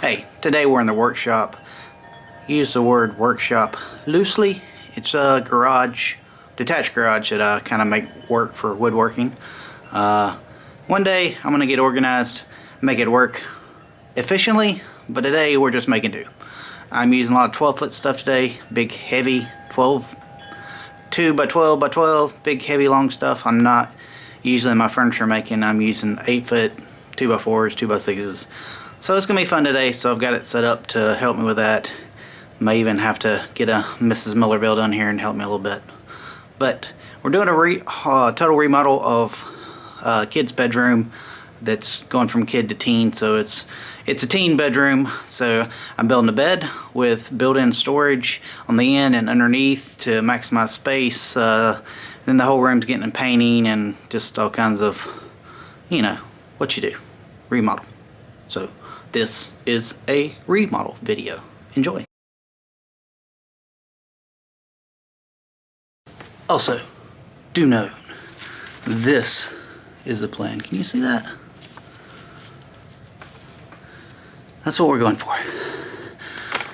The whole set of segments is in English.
Hey, today we're in the workshop. Use the word workshop loosely. It's a garage, detached garage that I kind of make work for woodworking. One day I'm gonna get organized, make it work efficiently, but today we're just making do. I'm using a lot of 12-foot stuff today, big heavy 2 by 12 by 12, big heavy long stuff. I'm not usually in my furniture making. I'm using 8-foot 2 by 4s, 2 by 6s. So it's gonna be fun today. So I've got it set up to help me with that. May even have to get a Mrs. Miller Bell down here and help me a little bit. But we're doing a total remodel of a kid's bedroom that's going from kid to teen. So it's a teen bedroom. So I'm building a bed with built-in storage on the end and underneath to maximize space. Then the whole room's getting in painting and just all kinds of, you know, what you do, remodel. So this is a remodel video. Enjoy. Also, do note, this is the plan. Can you see that? That's what we're going for.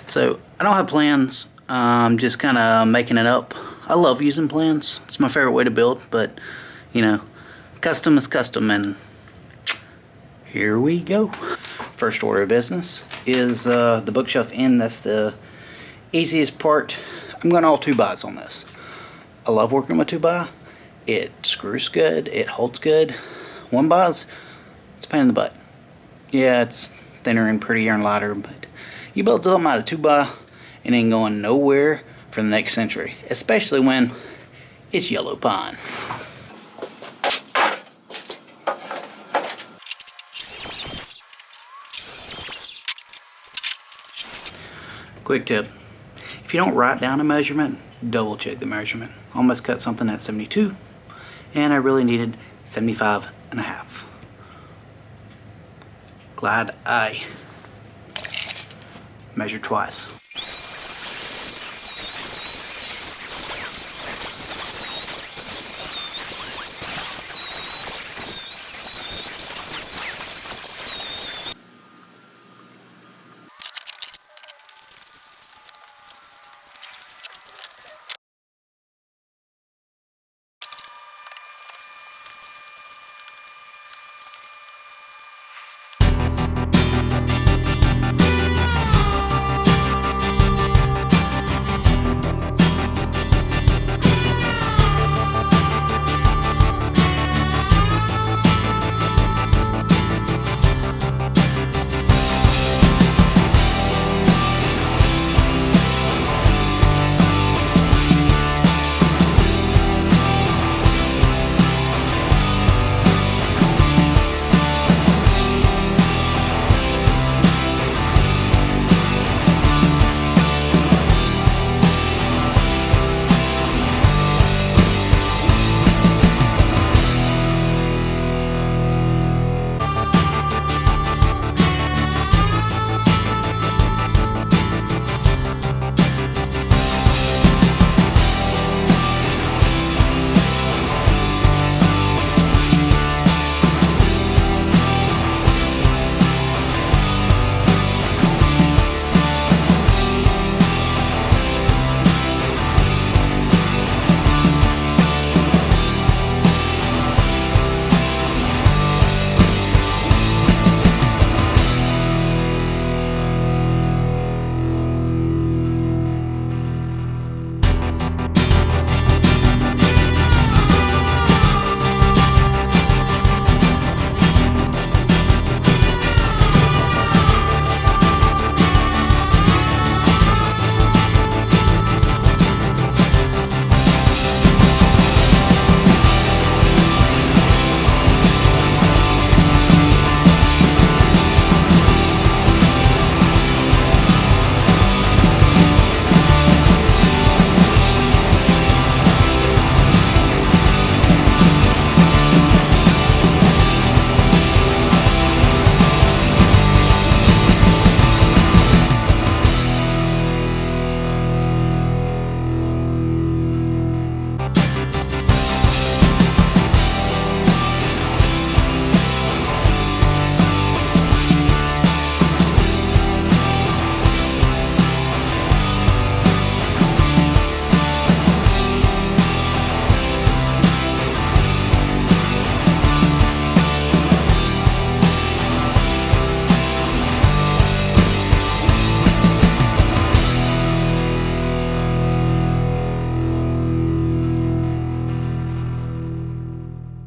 So, I don't have plans. I'm just kind of making it up. I love using plans. It's my favorite way to build, but, you know, custom is custom, and here we go. First order of business is the bookshelf end. That's the easiest part. I'm going all 2x on this. I love working with 2x. It screws good. It holds good. 1x, it's a pain in the butt. Yeah, it's thinner and prettier and lighter, but you build something out of 2x, it ain't going nowhere for the next century, especially when it's yellow pine. Quick tip, if you don't write down a measurement, double check the measurement. Almost cut something at 72 and I really needed 75.5. Glad I measured twice.